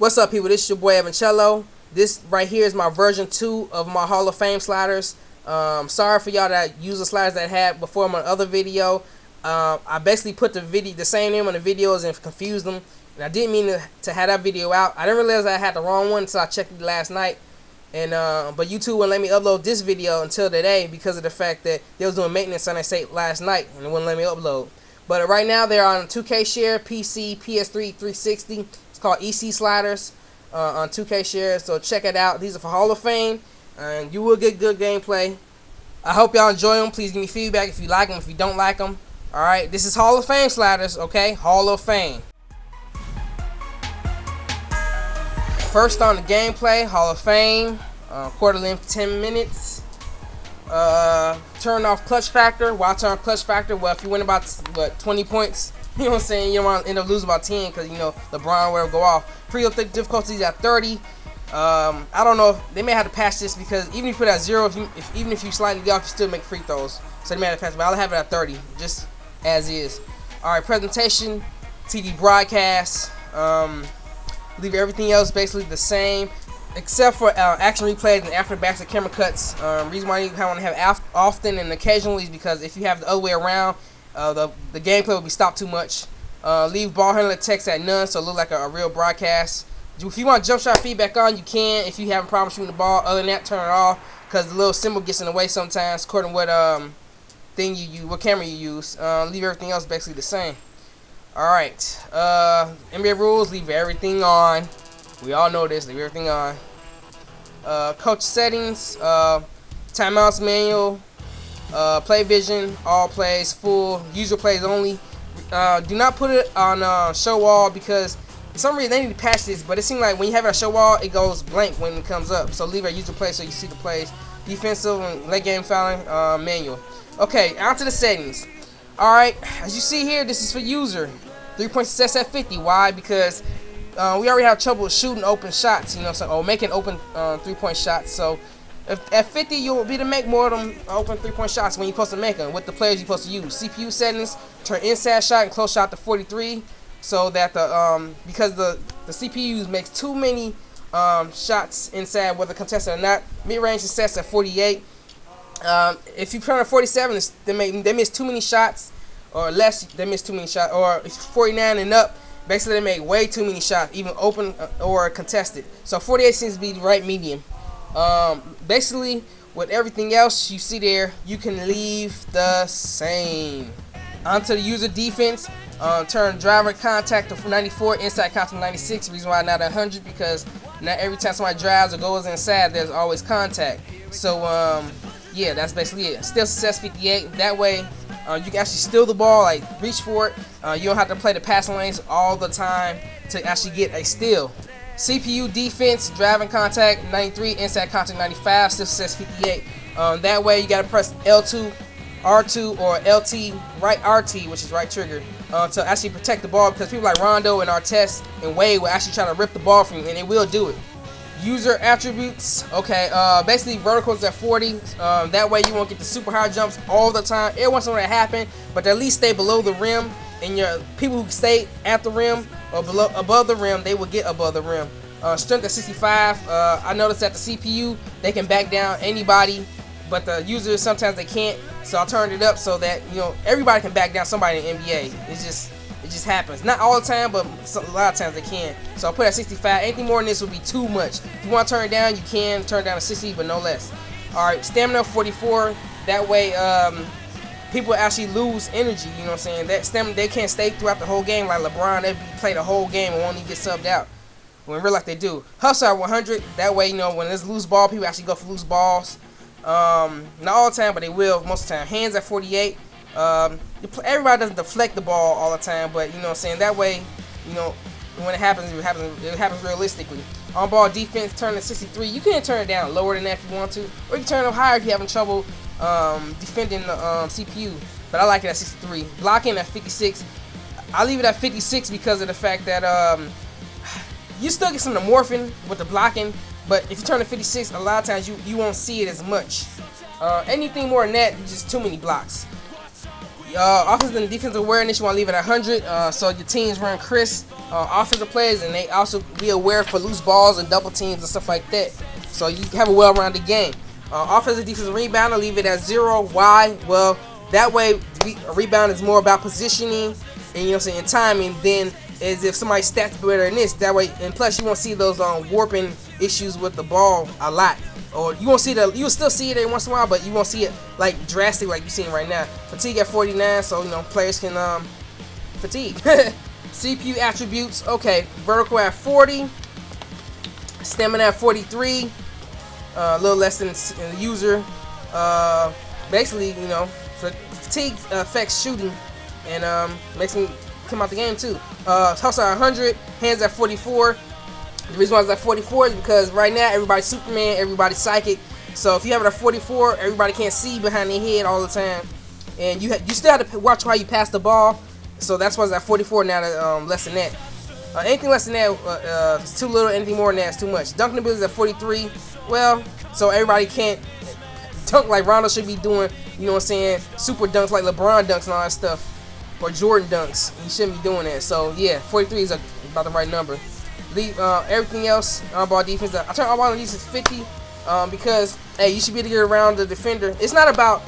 What's up, people? This is your boy EvanChelio. This right here is my version 2 of my Hall of Fame sliders. Sorry for y'all that use the sliders that I had before in my other video. I basically put the same name on the videos and confused them. And I didn't mean to have that video out. I didn't realize I had the wrong one until I checked it last night. And but YouTube wouldn't let me upload this video until today because of the fact that they was doing maintenance on their site last night and it wouldn't let me upload. But right now they're on 2K Share, PC, PS3, 360. It's called EC sliders on 2K Share. So check it out. These are for Hall of Fame, and you will get good gameplay. I hope y'all enjoy them. Please give me feedback if you like them, if you don't like them. All right, this is Hall of Fame sliders. Okay, Hall of Fame. First on the gameplay, Hall of Fame, quarter length, 10 minutes. Turn off clutch factor. Why turn off clutch factor? Well, if you win about 20 points, you know what I'm saying, you don't want to end up losing about 10 because you know LeBron will go off. Free throw difficulties at 30. I don't know if they may have to patch this because even if you put it at 0, even if you slightly off, you still make free throws. So they may have to patch it, but I'll have it at 30, just as is. All right, presentation, TV broadcast. Leave everything else basically the same, except for action replays and after backs and camera cuts. Reason why you want to have often and occasionally is because if you have the other way around, the gameplay will be stopped too much. Leave ball handler text at none, so it look like a real broadcast. If you want jump shot feedback on, you can. If you have a problem shooting the ball, other than that, turn it off because the little symbol gets in the way sometimes, according to what thing you use, what camera you use. Leave everything else basically the same. Alright, NBA rules, leave everything on. We all know this, leave everything on. Coach settings, timeouts manual, play vision, all plays, full, user plays only. Do not put it on show wall because for some reason they need to patch this, but it seems like when you have it on show wall, it goes blank when it comes up. So leave it user play so you see the plays. Defensive and late game fouling, manual. Okay, on to the settings. Alright, as you see here, this is for user. 3-point success at 50. Why? Because we already have trouble shooting open shots, you know, so, or making open 3-point shots. So if at 50, you'll be to make more of them open 3-point shots when you're supposed to make them with the players you're supposed to use. CPU settings, turn inside shot and close shot to 43, so that because the CPU makes too many shots inside, whether contested or not. Mid-range success at 48. If you turn at 47, they miss too many shots, or less, they miss too many shots, or if 49 and up, basically they make way too many shots, even open or contested. So 48 seems to be the right medium. Basically, with everything else you see there, you can leave the same. Onto the user defense, turn driver contact to 94, inside contact to 96. Reason why not 100 because not every time somebody drives or goes inside, there's always contact. So yeah, that's basically it. Still success 58. That way, you can actually steal the ball, like reach for it. You don't have to play the passing lanes all the time to actually get a steal. CPU defense, driving contact 93, inside contact 95, still success 58. That way, you gotta press L2, R2, or LT, right RT, which is right trigger, to actually protect the ball because people like Rondo and Artest and Wade will actually try to rip the ball from you, and they will do it. User attributes, okay, basically verticals at 40, that way you won't get the super high jumps all the time. Every once in a while that happen, but at least stay below the rim, and your people who stay at the rim or below, above the rim, they will get above the rim. Strength at 65, I noticed that the CPU, they can back down anybody, but the users sometimes they can't, so I turned it up so that, you know, everybody can back down somebody in the NBA. It just happens. Not all the time, but a lot of times they can. So I'll put it at 65. Anything more than this would be too much. If you want to turn it down, you can turn it down to 60, but no less. Alright, stamina 44. That way, people actually lose energy, you know what I'm saying? That stamina, they can't stay throughout the whole game like LeBron. They play the whole game and won't even get subbed out. When in real life they do. Hustle at 100. That way, you know, when there's loose ball, people actually go for loose balls. Not all the time, but they will most of the time. Hands at 48. Everybody doesn't deflect the ball all the time, but you know what I'm saying, that way, you know, when it happens realistically. On ball defense, turn to 63. You can turn it down lower than that if you want to, or you can turn it up higher if you're having trouble defending the CPU, but I like it at 63. Blocking at 56. I leave it at 56 because of the fact that you still get some of the morphing with the blocking, but if you turn to 56, a lot of times you won't see it as much. Anything more than that, just too many blocks. Offensive and defensive awareness, you want to leave it at 100, so your teams run crisp. Offensive plays, and they also be aware for loose balls and double teams and stuff like that. So you have a well-rounded game. Offensive defensive rebound, leave it at 0. Why? Well, that way a rebound is more about positioning and, you know what I'm saying, timing than as if somebody stats better than this. That way, and plus you won't see those warping issues with the ball a lot. Or you won't see you'll still see it every once in a while, but you won't see it like drastic like you're seeing right now. Fatigue at 49, so you know players can fatigue. CPU attributes, okay, vertical at 40, stamina at 43, a little less than the user. Basically, you know, fatigue affects shooting and makes me come out the game too. Hustle at 100, hands at 44. The reason why it's at 44 is because right now everybody's Superman, everybody's psychic. So if you have it at 44, everybody can't see behind their head all the time, and you still have to watch how you pass the ball. So that's why it's at 44 now. That less than that. Anything less than that is too little. Anything more than that is too much. Dunking ability is at 43. Well, so everybody can't dunk like Rondo should be doing. You know what I'm saying? Super dunks like LeBron dunks and all that stuff, or Jordan dunks. He shouldn't be doing that. So yeah, 43 is about the right number. Leave everything else on ball defense. I turn on ball defense 50 because hey, you should be able to get around the defender. It's not about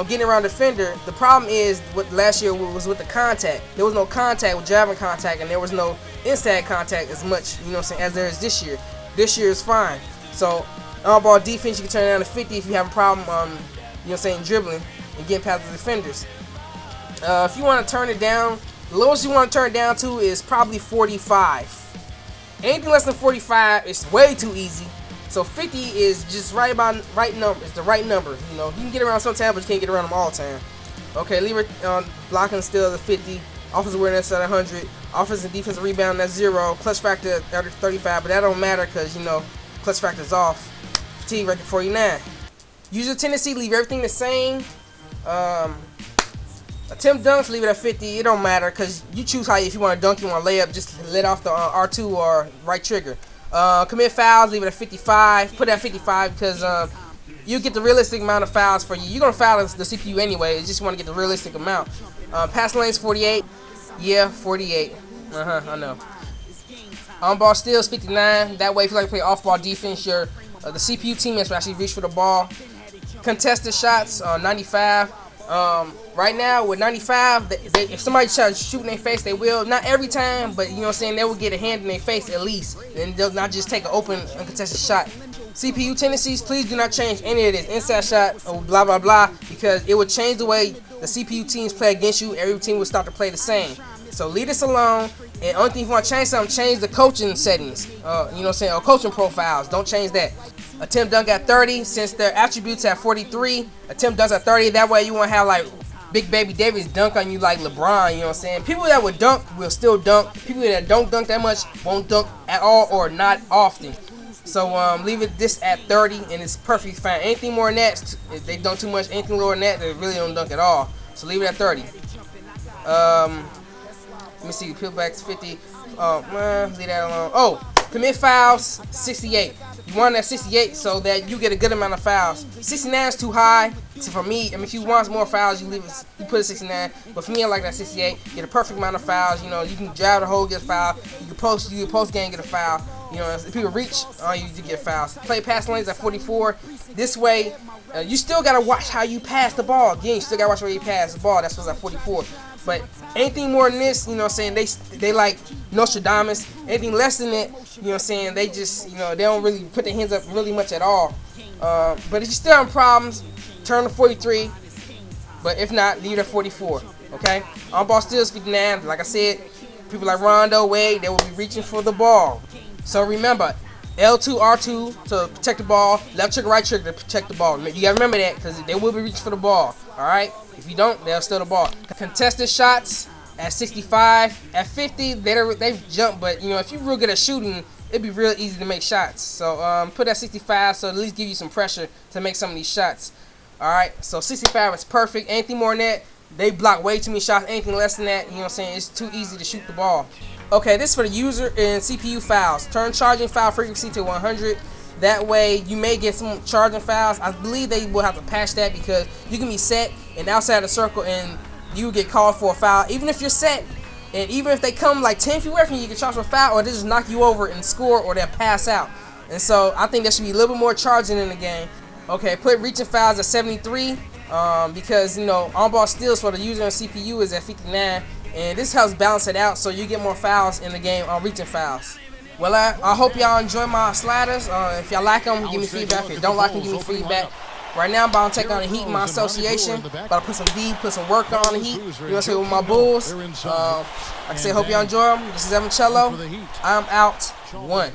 getting around the defender. The problem is what last year was with the contact. There was no contact with driving contact, and there was no inside contact as much, you know what I'm saying, as there is this year. This year is fine. So on ball defense, you can turn it down to 50 if you have a problem, you know what I'm saying, dribbling and getting past the defenders. If you want to turn it down, the lowest you want to turn it down to is probably 45. Anything less than 45 is way too easy. So 50 is just right number. It's the right number. You know, you can get around sometimes, but you can't get around them all the time. Okay, leave it blocking still at 50. Offensive awareness at 100. Offensive and defensive rebound at 0. Clutch factor at 35, but that don't matter because, you know, clutch factor's off. Fatigue record 49. User tendency, leave everything the same. Attempt dunks, leave it at 50. It don't matter because you choose how, if you want to dunk, you want to lay up, just let off the R2 or right trigger. Commit fouls, leave it at 55. Put it at 55 because you get the realistic amount of fouls for you. You're going to foul the CPU anyway. You just want to get the realistic amount. Pass lanes 48. Yeah, 48. I know. On ball steals 59. That way, if you like to play off ball defense, the CPU teammates will actually reach for the ball. Contested shots 95. Right now with 95, if somebody tries to shoot in their face, they will. Not every time, but you know what I'm saying, they will get a hand in their face at least, and they'll not just take an open uncontested shot. CPU tendencies, please do not change any of this inside shot or blah blah blah, because it would change the way the CPU teams play against you. Every team will start to play the same. So leave this alone. And only thing, if you want to change something, change the coaching settings. You know what I'm saying, or coaching profiles. Don't change that. Attempt dunk at 30, since their attributes at 43. Attempt dunks at 30. That way you won't have like Big Baby Davis dunk on you like LeBron. You know what I'm saying? People that would dunk will still dunk. People that don't dunk that much won't dunk at all or not often. So leave it this at 30, and it's perfectly fine. Anything more than that, if they dunk too much. Anything lower than that, they really don't dunk at all. So leave it at 30. Let me see, peelbacks 50. Oh man, leave that alone. Oh, commit fouls 68. You want that 68 so that you get a good amount of fouls. 69 is too high. So for me, I mean, if you want more fouls, you put it 69. But for me, I like that 68. Get a perfect amount of fouls. You know, you can drive the hole, get a foul. You can post game, get a foul. You know, if people reach on you, you get fouls. Play pass lanes at 44. This way, you still gotta watch how you pass the ball. Again, you still gotta watch where you pass the ball. That's what's at 44. But anything more than this, you know what I'm saying, they like Nostradamus. Anything less than it, you know what I'm saying, they just, you know, they don't really put their hands up really much at all. But if you're still having problems, turn to 43. But if not, leave it at 44. Okay? On ball steals 59. Like I said, people like Rondo, Wade, they will be reaching for the ball. So remember, L2, R2 to protect the ball, left trigger, right trigger to protect the ball. You gotta remember that because they will be reaching for the ball. Alright? If you don't, they'll steal the ball. Contested shots at 65. At 50, they jump, but you know, if you're real good at shooting, it'd be real easy to make shots. So put that 65 so at least give you some pressure to make some of these shots. Alright, so 65 is perfect. Anything more than that, they block way too many shots. Anything less than that, you know what I'm saying, it's too easy to shoot the ball. Okay, this is for the user and CPU fouls. Turn charging foul frequency to 100. That way, you may get some charging fouls. I believe they will have to patch that because you can be set and outside the circle, and you get called for a foul, even if you're set. And even if they come like 10 feet away from you, you get charged with a foul, or they just knock you over and score, or they'll pass out. And so I think there should be a little bit more charging in the game. Okay, put reaching fouls at 73 because, you know, on-ball steals for the user and CPU is at 59. And this helps balance it out so you get more fouls in the game on reaching fouls. Well, I hope y'all enjoy my sliders. If y'all like them, give me feedback. If you don't like them, give me feedback. Right now, I'm about to take on the Heat in my association. About to put some V, put some work on the Heat. You know what I'm saying, with my Bulls. Like I said, hope y'all enjoy them. This is EvanChelio. I'm out. 1.